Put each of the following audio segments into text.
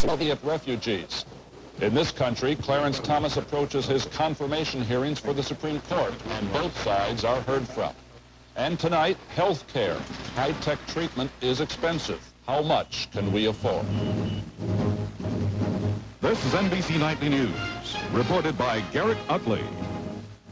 Soviet refugees. In this country, Clarence Thomas approaches his confirmation hearings for the Supreme Court, and both sides are heard from. And tonight, health care. High-tech treatment is expensive. How much can we afford? This is NBC Nightly News, reported by Garrett Utley.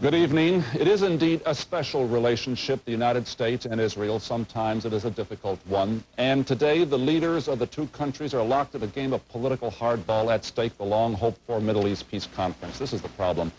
Good evening. It is indeed a special relationship, the United States and Israel. Sometimes it is a difficult one. And today, the leaders of the two countries are locked in a game of political hardball. At stake, the long-hoped-for Middle East peace conference. This is the problem.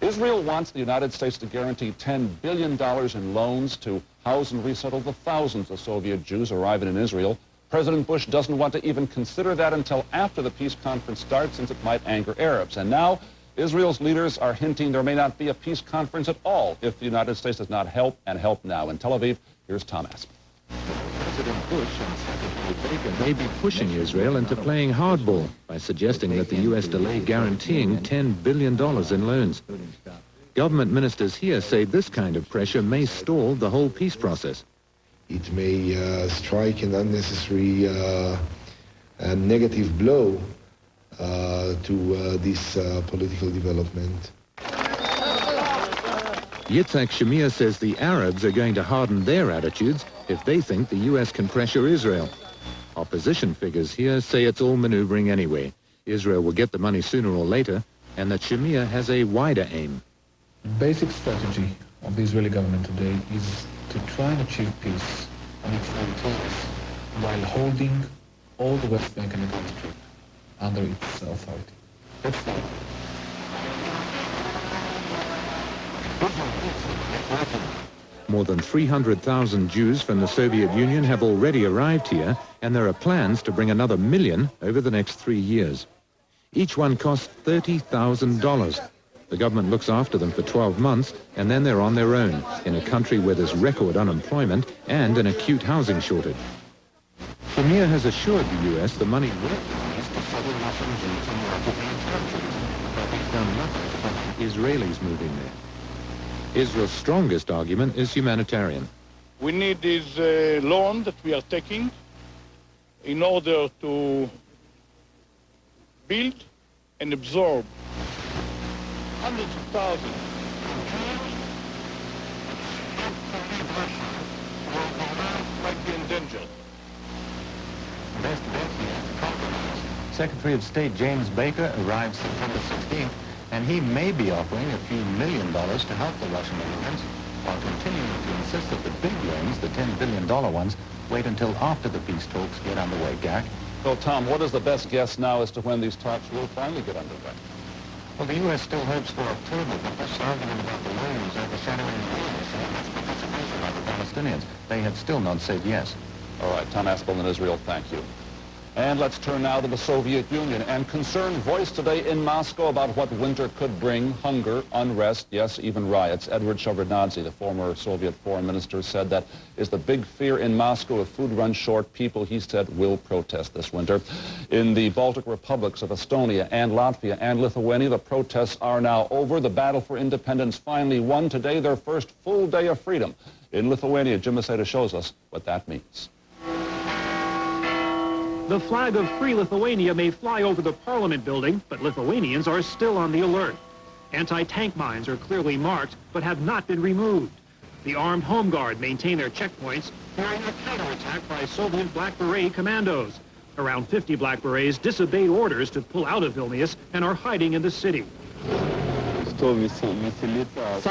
Israel wants the United States to guarantee $10 billion in loans to house and resettle the thousands of Soviet Jews arriving in Israel. President Bush doesn't want to even consider that until after the peace conference starts, since it might anger Arabs. And now, Israel's leaders are hinting there may not be a peace conference at all if the United States does not help, and help now. In Tel Aviv, here's Tom Asp. President Bush and Secretary Baker may be pushing Israel into playing hardball by suggesting that the U.S. delay guaranteeing $10 billion in loans. Government ministers here say this kind of pressure may stall the whole peace process. It may strike an unnecessary negative blow to this political development. Yitzhak Shamir says the Arabs are going to harden their attitudes if they think the U.S. can pressure Israel. Opposition figures here say it's all maneuvering anyway. Israel will get the money sooner or later, and that Shamir has a wider aim. The basic strategy of the Israeli government today is to try and achieve peace on its territories while holding all the West Bank and the Gaza Strip under its authority. That's all. More than 300,000 Jews from the Soviet Union have already arrived here, and there are plans to bring another million over the next 3 years. Each one costs $30,000. The government looks after them for 12 months, and then they're on their own, in a country where there's record unemployment and an acute housing shortage. Shamir has assured the U.S. the money will be used to settle Russian Jews in European territories, but he's done nothing to stop the Israelis moving there. Israel's strongest argument is humanitarian. We need this loan that we are taking in order to build and absorb hundreds of thousands might be endangered. Secretary of State James Baker arrives September 16th, and he may be offering a few $1 million to help the Russian immigrants, while continuing to insist that the big loans, the $10 billion ones, wait until after the peace talks get underway. Gak? So, Tom, what is the best guess now as to when these talks will finally get underway? Well, the U.S. still hopes for October, but this argument about the loans overshadowing the participation by the Palestinians. They have still not said yes. All right, Tom Aspel in Israel, thank you. And let's turn now to the Soviet Union. And concern voiced today in Moscow about what winter could bring: hunger, unrest, yes, even riots. Edward Shevardnadze, the former Soviet foreign minister, said that is the big fear in Moscow. If food runs short, people, he said, will protest this winter. In the Baltic republics of Estonia and Latvia and Lithuania, the protests are now over. The battle for independence finally won. Today, their first full day of freedom. In Lithuania, Jim Maseda shows us what that means. The flag of free Lithuania may fly over the Parliament building, but Lithuanians are still on the alert. Anti-tank mines are clearly marked, but have not been removed. The armed Home Guard maintain their checkpoints, fearing a counterattack by Soviet Black Beret commandos. Around 50 Black Berets disobeyed orders to pull out of Vilnius and are hiding in the city. Some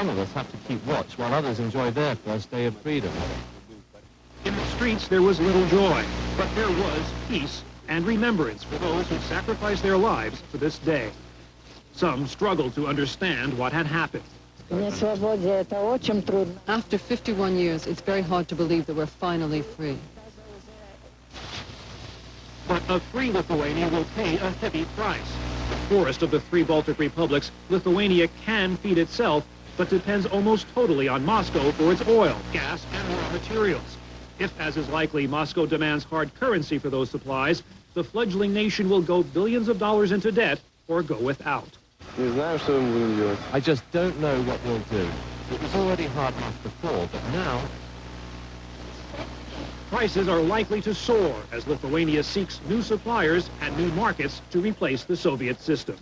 of us have to keep watch, while others enjoy their first day of freedom. In the streets, there was little joy, but there was peace and remembrance for those who sacrificed their lives for this day. Some struggled to understand what had happened. After 51 years, it's very hard to believe that we're finally free. But a free Lithuania will pay a heavy price. The poorest of the three Baltic republics, Lithuania can feed itself, but depends almost totally on Moscow for its oil, gas, and raw materials. If, as is likely, Moscow demands hard currency for those supplies, the fledgling nation will go billions of dollars into debt or go without. I just don't know what we'll do. It was already hard enough before, but now... prices are likely to soar as Lithuania seeks new suppliers and new markets to replace the Soviet system.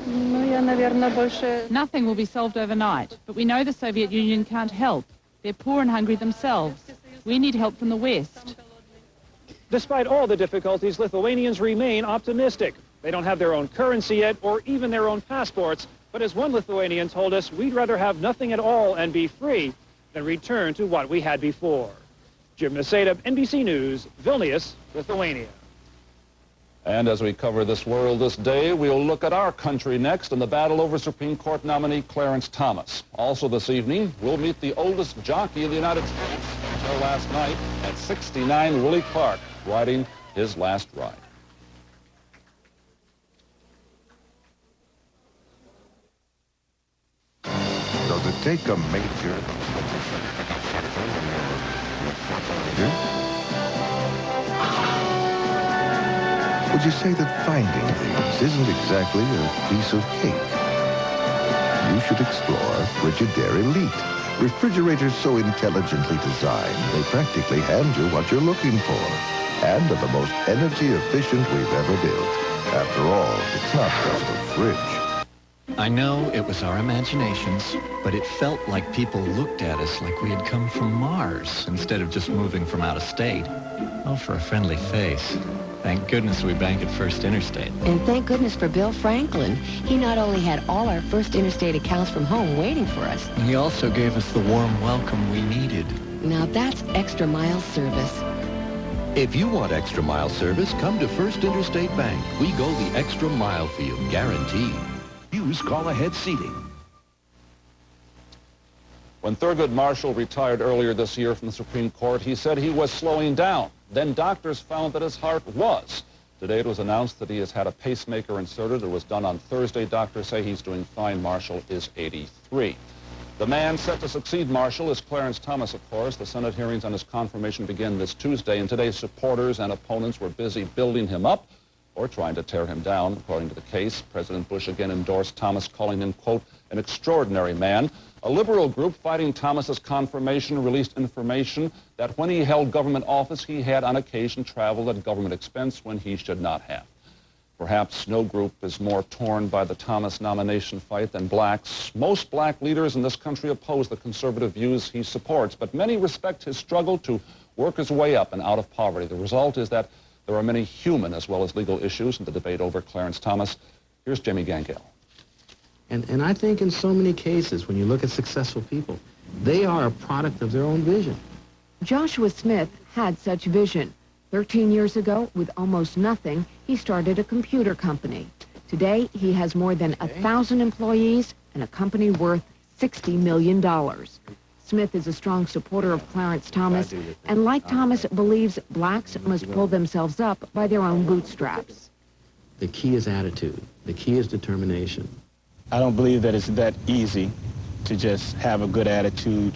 Nothing will be solved overnight, but we know the Soviet Union can't help. They're poor and hungry themselves. We need help from the West. Despite all the difficulties, Lithuanians remain optimistic. They don't have their own currency yet or even their own passports, but as one Lithuanian told us, we'd rather have nothing at all and be free than return to what we had before. Jim Naseda, NBC News, Vilnius, Lithuania. And as we cover this world this day, we'll look at our country next in the battle over Supreme Court nominee Clarence Thomas. Also this evening, we'll meet the oldest jockey in the United States until last night at 69 Willie Clark, riding his last ride. Does it take a major? Would you say that finding things isn't exactly a piece of cake? You should explore Frigidaire Elite. Refrigerators so intelligently designed, they practically hand you what you're looking for. And are the most energy efficient we've ever built. After all, it's not just a fridge. I know it was our imaginations, but it felt like people looked at us like we had come from Mars instead of just moving from out of state. Oh, for a friendly face. Thank goodness we bank at First Interstate. And thank goodness for Bill Franklin. He not only had all our First Interstate accounts from home waiting for us. He also gave us the warm welcome we needed. Now that's extra mile service. If you want extra mile service, come to First Interstate Bank. We go the extra mile for you, guaranteed. Use call-ahead seating. When Thurgood Marshall retired earlier this year from the Supreme Court, he said he was slowing down. Then doctors found that his heart was. Today it was announced that he has had a pacemaker inserted. It was done on Thursday. Doctors say he's doing fine. Marshall is 83. The man set to succeed Marshall is Clarence Thomas, of course. The Senate hearings on his confirmation begin this Tuesday, and today's supporters and opponents were busy building him up or trying to tear him down. According to the case, President Bush again endorsed Thomas, calling him, quote, an extraordinary man. A liberal group fighting Thomas's confirmation released information that when he held government office, he had on occasion traveled at government expense when he should not have. Perhaps no group is more torn by the Thomas nomination fight than blacks. Most black leaders in this country oppose the conservative views he supports, but many respect his struggle to work his way up and out of poverty. The result is that there are many human as well as legal issues in the debate over Clarence Thomas. Here's Jimmy Gangale. And I think in so many cases, when you look at successful people, they are a product of their own vision. Joshua Smith had such vision. 13 years ago, with almost nothing, he started a computer company. Today, he has more than 1,000 employees and a company worth $60 million. Smith is a strong supporter of Clarence Thomas, and like Thomas, believes blacks must pull themselves up by their own bootstraps. The key is attitude. The key is determination. I don't believe that it's that easy to just have a good attitude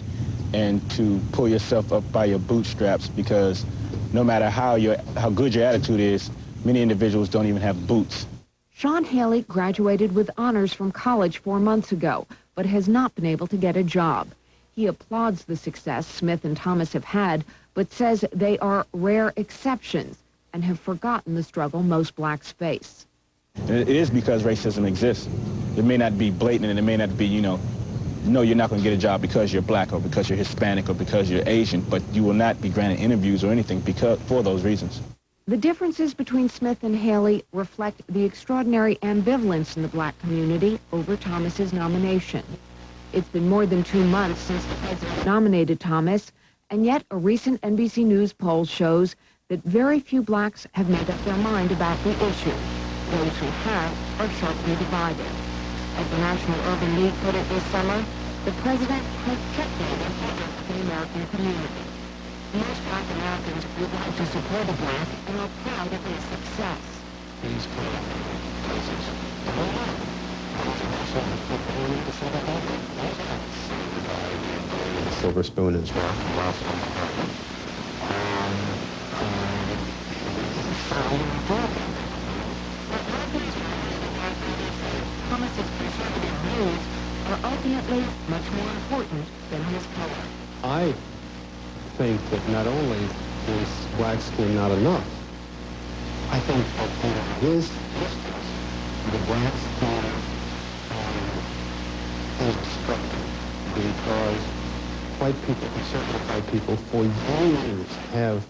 and to pull yourself up by your bootstraps, because no matter how good your attitude is, many individuals don't even have boots. Sean Haley graduated with honors from college 4 months ago, but has not been able to get a job. He applauds the success Smith and Thomas have had, but says they are rare exceptions and have forgotten the struggle most blacks face. It is because racism exists. It may not be blatant, and it may not be, no, you're not going to get a job because you're black or because you're Hispanic or because you're Asian, but you will not be granted interviews or anything for those reasons. The differences between Smith and Haley reflect the extraordinary ambivalence in the black community over Thomas's nomination. It's been more than 2 months since the president nominated Thomas, and yet a recent NBC News poll shows that very few blacks have made up their mind about the issue. Those who have are sharply divided. As the National Urban League put it this summer, the president has checkmated the American community. Most black Americans would like to support a black and are proud of his success. These Silver spoon as well. Thomas's conservative views are ultimately much more important than his color. I think that not only is black skin not enough? I think that for his distance, the black skin is destructive because white people, conservative white people, for years have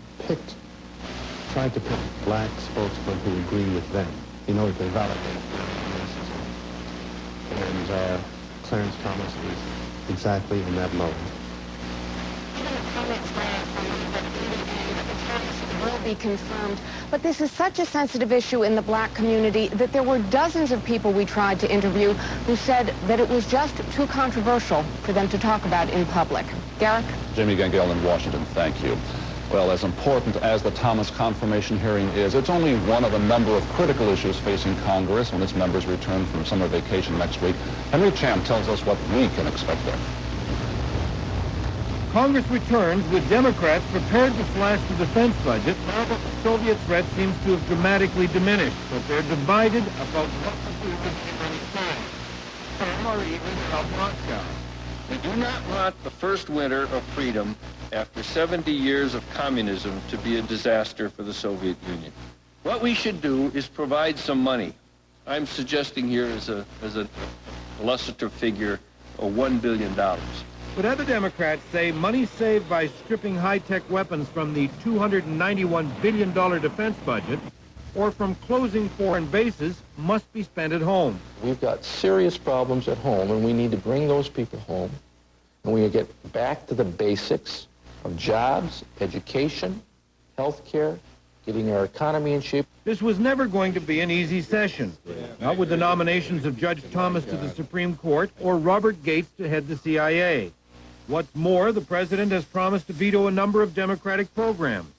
tried to pick black spokesmen who agree with them in order to validate racism. And Clarence Thomas is exactly in that mode. Will be confirmed, but this is such a sensitive issue in the black community that there were dozens of people we tried to interview who said that it was just too controversial for them to talk about in public. Garrick? Jamie Gangale in Washington, thank you. Well, as important as the Thomas confirmation hearing is, it's only one of a number of critical issues facing Congress when its members return from summer vacation next week. Henry Champ tells us what we can expect there. Congress returns with Democrats prepared to slash the defense budget now that the Soviet threat seems to have dramatically diminished, but they're divided about what to do with any time. Some are even about Moscow. We do not want the first winter of freedom after 70 years of communism to be a disaster for the Soviet Union. What we should do is provide some money. I'm suggesting here as a illustrative figure of $1 billion. But other Democrats say money saved by stripping high-tech weapons from the $291 billion defense budget or from closing foreign bases must be spent at home. We've got serious problems at home, and we need to bring those people home. And we get back to the basics of jobs, education, health care, getting our economy in shape. This was never going to be an easy session, not with the nominations of Judge Thomas to the Supreme Court or Robert Gates to head the CIA. What's more, the president has promised to veto a number of Democratic programs,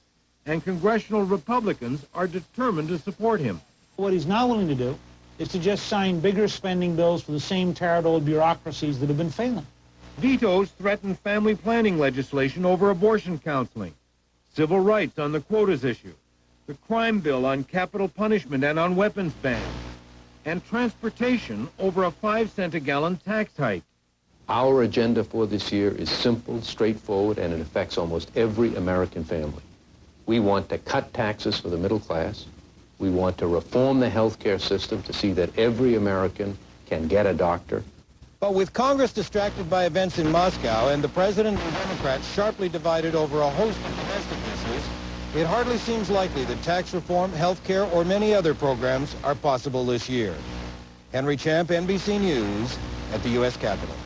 and congressional Republicans are determined to support him. What he's not willing to do is to just sign bigger spending bills for the same tired old bureaucracies that have been failing. Vetoes threaten family planning legislation over abortion counseling, civil rights on the quotas issue, the crime bill on capital punishment and on weapons bans, and transportation over a 5-cent-a-gallon tax hike. Our agenda for this year is simple, straightforward, and it affects almost every American family. We want to cut taxes for the middle class. We want to reform the health care system to see that every American can get a doctor. But with Congress distracted by events in Moscow and the President and Democrats sharply divided over a host of domestic issues, it hardly seems likely that tax reform, health care, or many other programs are possible this year. Henry Champ, NBC News, at the U.S. Capitol.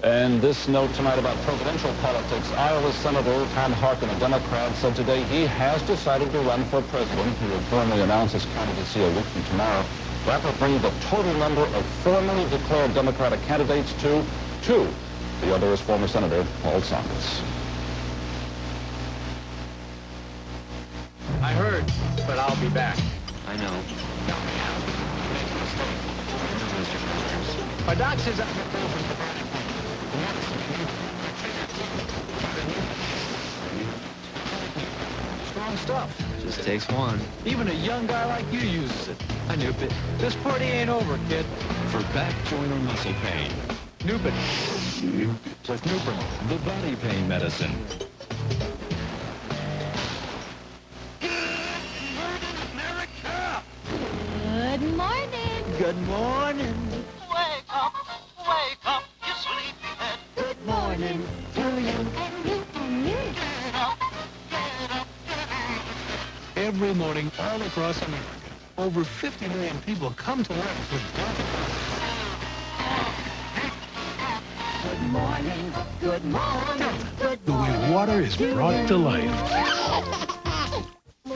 And this note tonight about presidential politics. Iowa Senator Tom Harkin, a Democrat, said today he has decided to run for president. He will formally announce his candidacy a week from tomorrow. That will bring the total number of formally declared Democratic candidates to 2. The other is former Senator Paul Tsongas. I heard, but I'll be back. I know. My doc says I'm strong stuff. Just takes one. Even a young guy like you uses it. I knew it. This party ain't over, kid. For back, joint, or muscle pain. Newpin. With Newpin, the body pain medicine. Good morning. Good morning. Wake up, you sleepyhead. Good morning to you and you and you. Get up, get up, get up. Every morning all across America, over 50 million people come to work with Good morning, good morning, good morning. the way water is brought to life.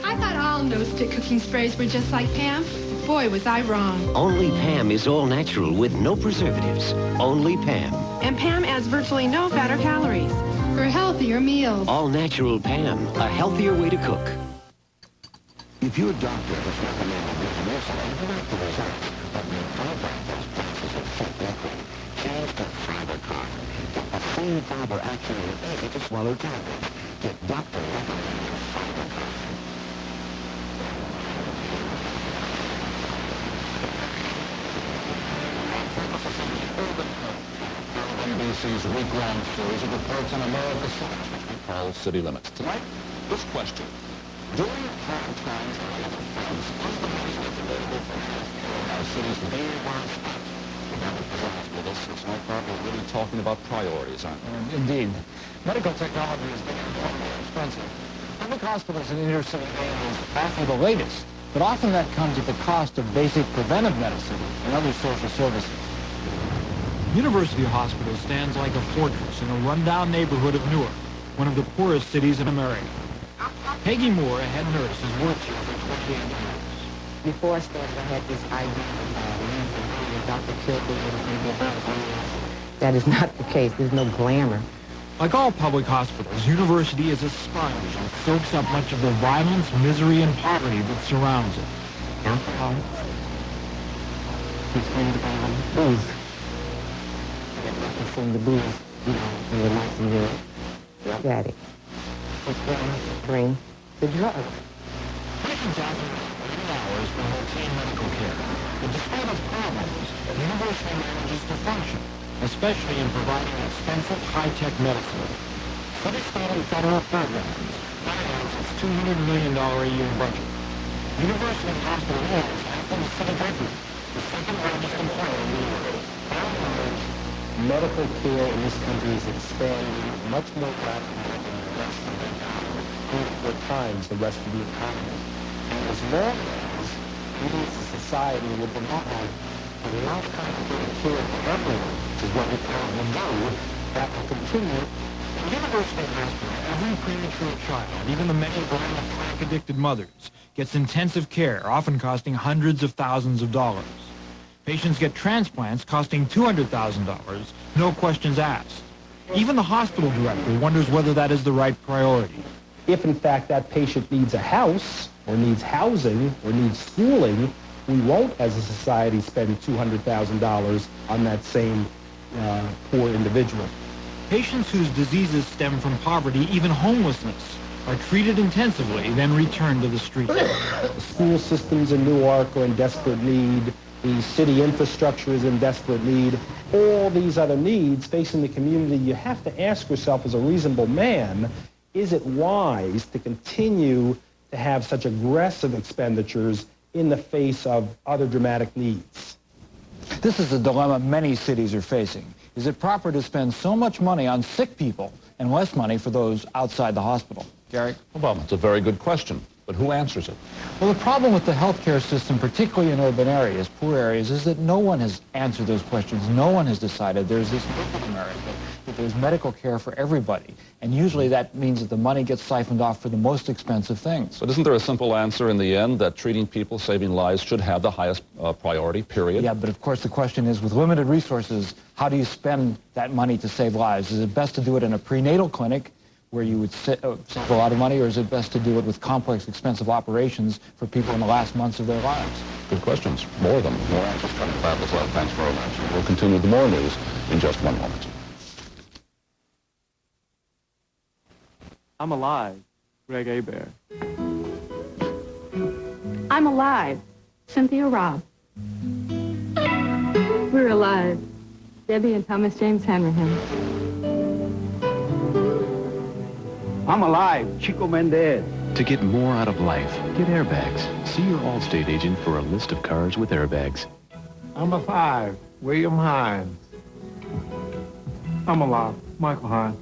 I thought all no-stick cooking sprays were just like Pam. Boy, was I wrong. Only Pam is all natural with no preservatives. Only Pam. And Pam adds virtually no fat or calories for healthier meals. All natural Pam, a healthier way to cook. If your doctor has recommended this medicine, without the results, but your fiber has processed a foot liquid, change the fiber card. Get the same fiber actually easy to swallow tablet. Get doctor recommended fiber card. NBC's week-long series of reports on America's city limits. Tonight, This question. During hard times, was the money available for our cities very well spent? With us, it's no problem. We're really talking about priorities, aren't we? Indeed. Medical technology is getting more and more expensive. Public hospitals in inner city areas offer the latest, but often that comes at the cost of basic preventive medicine and other social services. University Hospital stands like a fortress in a rundown neighborhood of Newark, one of the poorest cities in America. Peggy Moore, a head nurse, has worked here for 28 years. Before I started, I had this idea of Dr. Kilby. That is not the case. There's no glamour. Like all public hospitals, University is a sponge and soaks up much of the violence, misery, and poverty that surrounds it. Alcoholics. He's going to go booze. He's going to booze, you know, in the nights and years. Drug addict. What's going to bring the drugs? Patients often wait hours for routine medical care. But despite its problems, University manages to function, especially in providing expensive, high-tech medicine. Study state and federal programs finance its $200 million a year budget. University Hospital is, after the city government, the second largest employer in the world. Medical care in this country is expanding much more rapidly than the rest of the economy, 3 or 4 times the rest of the economy. And as long as we as a society will provide enough complicated care for everyone, which is what we currently do, that will continue. At University Hospital, every premature child, even the many born of crack-addicted mothers, gets intensive care, often costing hundreds of thousands of dollars. Patients get transplants costing $200,000, no questions asked. Even the hospital director wonders whether that is the right priority. If, in fact, that patient needs a house, or needs housing, or needs schooling, we won't, as a society, spend $200,000 on that same poor individual. Patients whose diseases stem from poverty, even homelessness, are treated intensively, then returned to the street. The school systems in Newark are in desperate need. The city infrastructure is in desperate need. All these other needs facing the community, you have to ask yourself as a reasonable man, is it wise to continue to have such aggressive expenditures in the face of other dramatic needs? This is a dilemma many cities are facing. Is it proper to spend so much money on sick people and less money for those outside the hospital? Gary? Well, it's a very good question, but who answers it? Well, the problem with the healthcare system, particularly in urban areas, poor areas, is that no one has answered those questions. No one has decided there's this perfect America, that there's medical care for everybody. And usually that means that the money gets siphoned off for the most expensive things. But isn't there a simple answer in the end that treating people, saving lives, should have the highest priority, period? Yeah, but of course the question is, with limited resources, how do you spend that money to save lives? Is it best to do it in a prenatal clinic where you would save a lot of money, or is it best to do it with complex, expensive operations for people in the last months of their lives? Good questions. More of them. More answers coming back as well. Thanks very much. We'll continue with more news in just one moment. I'm alive. Greg Hebert. I'm alive. Cynthia Robb. We're alive. Debbie and Thomas James Hanrahan. I'm alive. Chico Mendez. To get more out of life, get airbags. See your Allstate agent for a list of cars with airbags. I'm alive. William Hines. I'm alive. Michael Hines.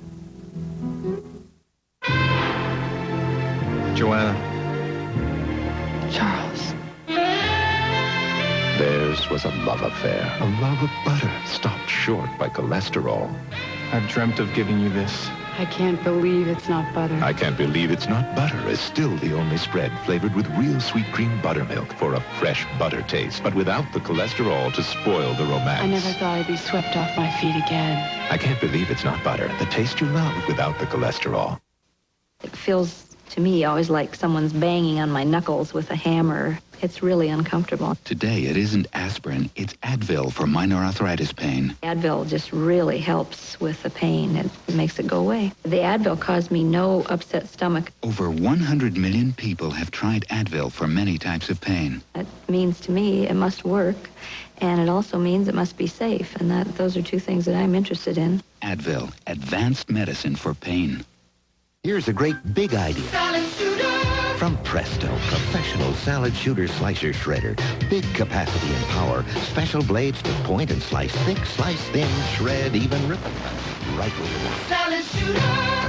Joanna. Charles. Theirs was a love affair. A love of butter stopped short by cholesterol. I've dreamt of giving you this. I can't believe it's not butter. I can't believe it's not butter is still the only spread flavored with real sweet cream buttermilk for a fresh butter taste, but without the cholesterol to spoil the romance. I never thought I'd be swept off my feet again. I can't believe it's not butter. The taste you love without the cholesterol. It feels to me always like someone's banging on my knuckles with a hammer. It's really uncomfortable. Today, it isn't aspirin, it's Advil for minor arthritis pain. Advil just really helps with the pain. It makes it go away. The Advil caused me no upset stomach. Over 100 million people have tried Advil for many types of pain. It means to me it must work, and it also means it must be safe, and those are two things that I'm interested in. Advil, advanced medicine for pain. Here's a great big idea. From Presto, professional salad shooter slicer shredder. Big capacity and power. Special blades to point and slice thick, slice thin, shred, even rip. Right where you want. Salad shooter!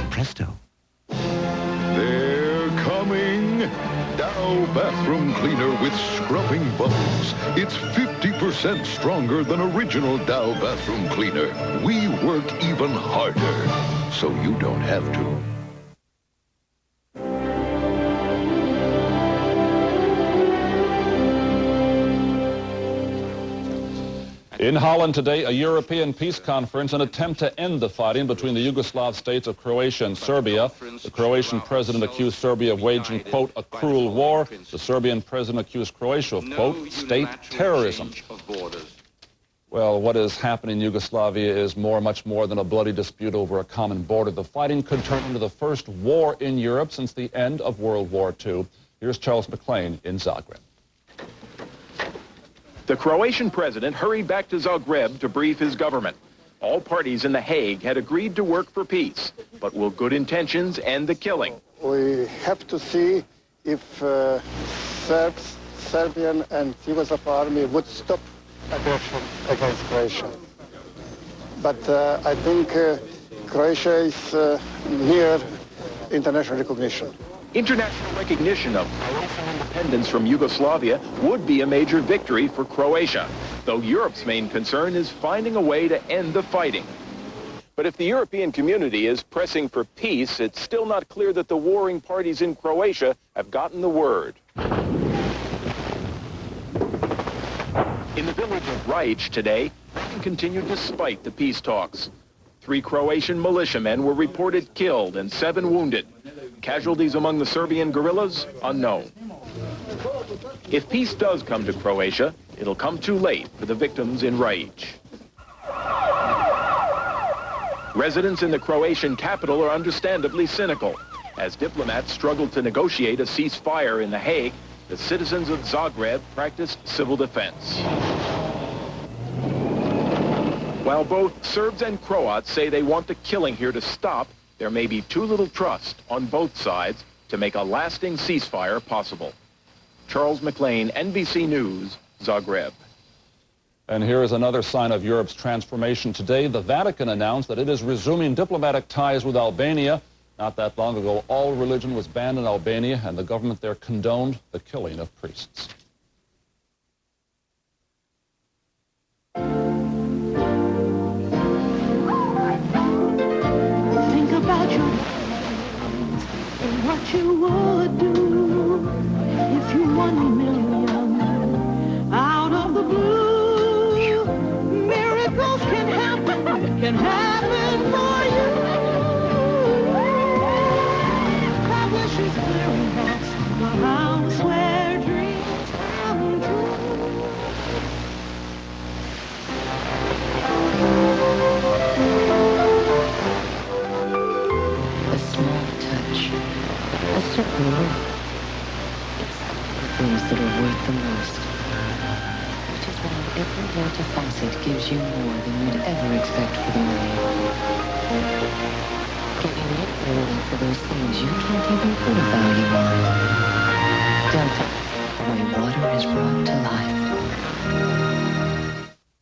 Presto. They're coming. Dow Bathroom Cleaner with scrubbing bubbles. It's 50% stronger than original Dow Bathroom Cleaner. We work even harder, so you don't have to. In Holland today, a European peace conference, an attempt to end the fighting between the Yugoslav states of Croatia and Serbia. The Croatian president accused Serbia of waging, quote, a cruel war. The Serbian president accused Croatia of, quote, state terrorism. Well, what is happening in Yugoslavia is much more than a bloody dispute over a common border. The fighting could turn into the first war in Europe since the end of World War II. Here's Charles McLean in Zagreb. The Croatian president hurried back to Zagreb to brief his government. All parties in The Hague had agreed to work for peace, but will good intentions end the killing? We have to see if Serbs, Serbian and Yugoslav army would stop aggression against Croatia. But I think Croatia is near international recognition. International recognition of Croatian independence from Yugoslavia would be a major victory for Croatia, though Europe's main concern is finding a way to end the fighting. But if the European community is pressing for peace, it's still not clear that the warring parties in Croatia have gotten the word. In the village of Rajic today, fighting continued despite the peace talks. 3 Croatian militiamen were reported killed and 7 wounded. Casualties among the Serbian guerrillas, unknown. If peace does come to Croatia, it'll come too late for the victims in Rajic. Residents in the Croatian capital are understandably cynical. As diplomats struggle to negotiate a ceasefire in The Hague, the citizens of Zagreb practiced civil defense. While both Serbs and Croats say they want the killing here to stop, there may be too little trust on both sides to make a lasting ceasefire possible. Charles McLean, NBC News, Zagreb. And here is another sign of Europe's transformation. Today, the Vatican announced that it is resuming diplomatic ties with Albania. Not that long ago, all religion was banned in Albania, and the government there condoned the killing of priests. About your and what you would do if you won $1 million out of the blue. Miracles can happen for you. I wish it's clearinghouse, the house where dreams come true. A certain look. It's the things that are worth the most. Which is why every water faucet gives you more than you'd ever expect for the money. Giving it more for those things you can't even put a value on. Delta, the way water is brought to life.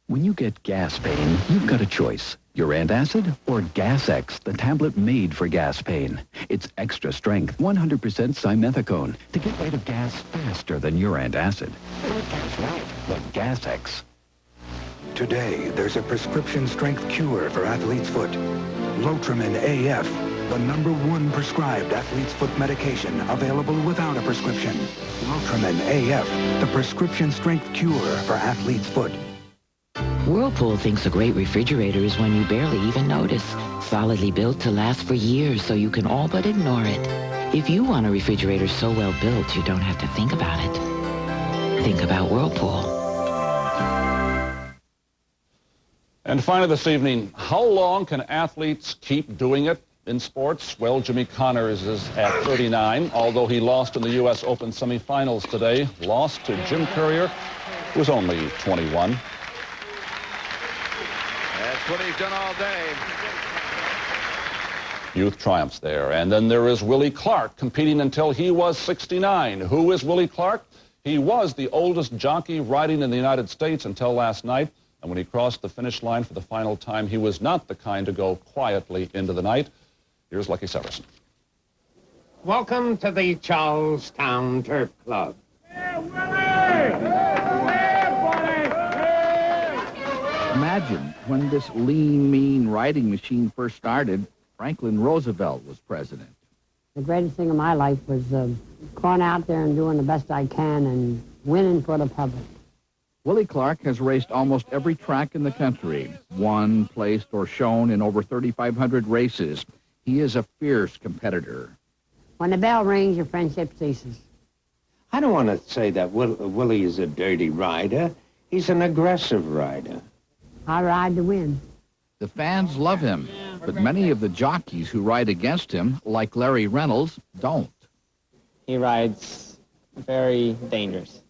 When you get gas pain, you've got a choice. Your antacid or Gas X, the tablet made for gas pain. It's extra strength, 100% simethicone to get rid of gas faster than your antacid. That's right, the Gas X. Today, there's a prescription strength cure for athlete's foot. Lotrimin AF, the #1 prescribed athlete's foot medication available without a prescription. Lotrimin AF, the prescription strength cure for athlete's foot. Whirlpool thinks a great refrigerator is one you barely even notice. Solidly built to last for years so you can all but ignore it. If you want a refrigerator so well built you don't have to think about it, think about Whirlpool. And finally this evening, how long can athletes keep doing it in sports? Well, Jimmy Connors is at 39, although he lost in the U.S. Open semifinals today. Lost to Jim Courier, who was only 21. That's what he's done all day. Youth triumphs there. And then there is Willie Clark, competing until he was 69. Who is Willie Clark? He was the oldest jockey riding in the United States until last night. And when he crossed the finish line for the final time, he was not the kind to go quietly into the night. Here's Lucky Severson. Welcome to the Charlestown Turf Club. Imagine when this lean, mean riding machine first started, Franklin Roosevelt was president. The greatest thing in my life was going out there and doing the best I can and winning for the public. Willie Clark has raced almost every track in the country, won, placed, or shown in over 3,500 races. He is a fierce competitor. When the bell rings, your friendship ceases. I don't want to say that Willie is a dirty rider. He's an aggressive rider. I ride to win. The fans love him, but many of the jockeys who ride against him, like Larry Reynolds, don't. He rides very dangerous.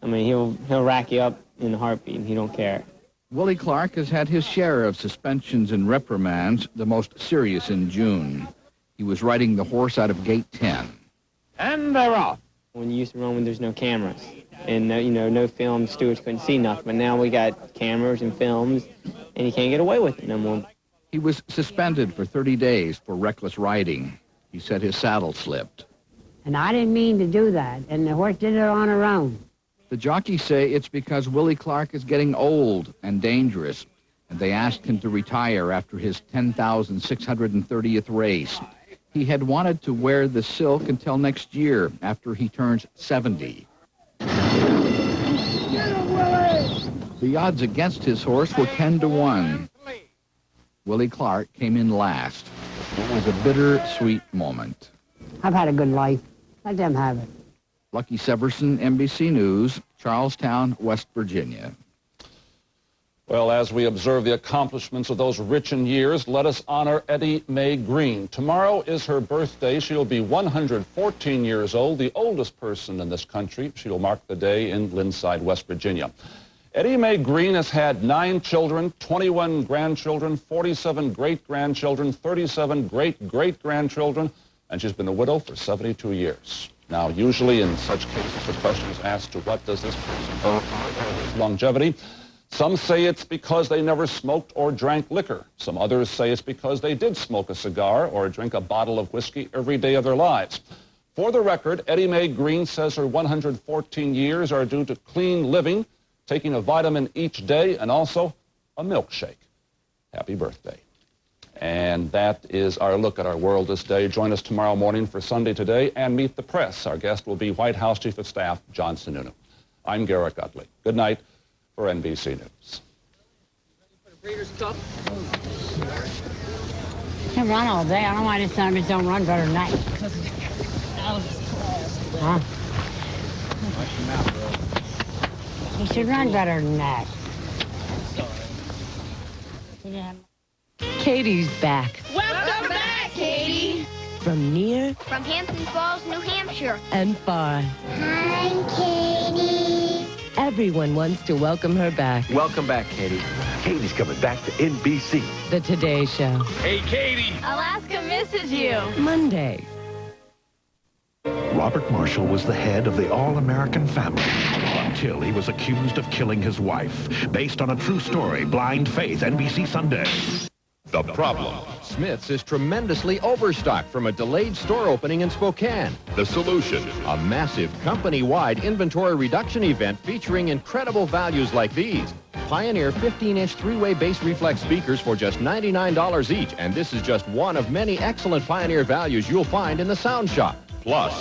I mean, he'll rack you up in a heartbeat, and he don't care. Willie Clark has had his share of suspensions and reprimands, the most serious in June. He was riding the horse out of gate 10. And they're off. When you used to run when there's no cameras and no film, stewards couldn't see nothing. But now we got cameras and films, and you can't get away with it no more. He was suspended for 30 days for reckless riding. He said his saddle slipped. And I didn't mean to do that, and the horse did it on her own. The jockeys say it's because Willie Clark is getting old and dangerous, and they asked him to retire after his 10,630th race. He had wanted to wear the silk until next year, after he turns 70. The odds against his horse were 10-1. Willie Clark came in last. It was a bittersweet moment. I've had a good life. Let them have it. Lucky Severson, NBC News, Charlestown, West Virginia. Well, as we observe the accomplishments of those rich in years, let us honor Eddie Mae Green. Tomorrow is her birthday. She'll be 114 years old, the oldest person in this country. She will mark the day in Linside, West Virginia. Eddie Mae Green has had 9 children, 21 grandchildren, 47 great-grandchildren, 37 great-great-grandchildren, and she's been a widow for 72 years. Now, usually in such cases, the question is asked to what does this person owe his longevity? Some say it's because they never smoked or drank liquor. Some others say it's because they did smoke a cigar or drink a bottle of whiskey every day of their lives. For the record, Eddie Mae Green says her 114 years are due to clean living, taking a vitamin each day, and also a milkshake. Happy birthday. And that is our look at our world this day. Join us tomorrow morning for Sunday Today and Meet the Press. Our guest will be White House Chief of Staff John Sununu. I'm Garrett Utley. Good night for NBC News. I run all day. I don't know why this time don't run better than that. Huh? He should run better than that. Katie's back. Welcome back, Katie. From near From Hampton Falls, New Hampshire. and far. Hi, Katie. Everyone wants to welcome her back. Welcome back, Katie. Katie's coming back to NBC. The Today Show. Hey, Katie. Alaska misses you. Monday. Robert Marshall was the head of the All-American family until he was accused of killing his wife. Based on a true story, Blind Faith, NBC Sunday. The problem. Smith's is tremendously overstocked from a delayed store opening in Spokane. The solution. A massive company-wide inventory reduction event featuring incredible values like these. Pioneer 15-inch 3-way bass reflex speakers for just $99 each, and this is just one of many excellent Pioneer values you'll find in the Sound Shop. Plus,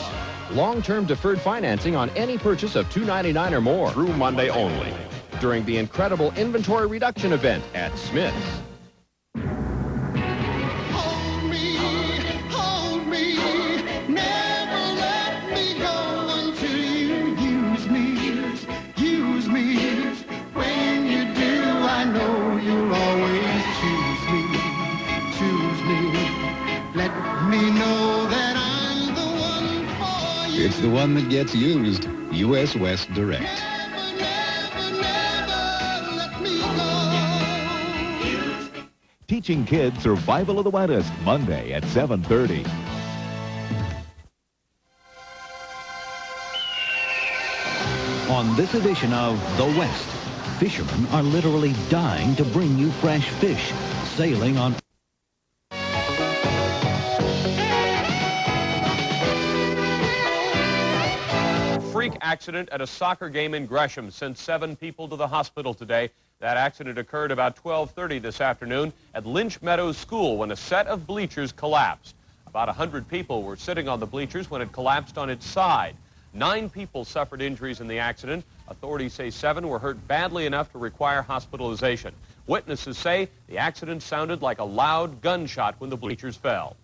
long-term deferred financing on any purchase of $299 or more through Monday only during the incredible inventory reduction event at Smith's. Hold me, never let me go until you use me. When you do, I know you'll always choose me. Let me know that I'm the one for you. It's the one that gets used. U.S. West Direct. Teaching Kids Survival of the Wettest, Monday at 7:30. On this edition of The West, fishermen are literally dying to bring you fresh fish, sailing on... Freak accident at a soccer game in Gresham sent 7 people to the hospital today. That accident occurred about 12:30 this afternoon at Lynch Meadows School when a set of bleachers collapsed. About 100 people were sitting on the bleachers when it collapsed on its side. 9 people suffered injuries in the accident. Authorities say 7 were hurt badly enough to require hospitalization. Witnesses say the accident sounded like a loud gunshot when the bleachers fell.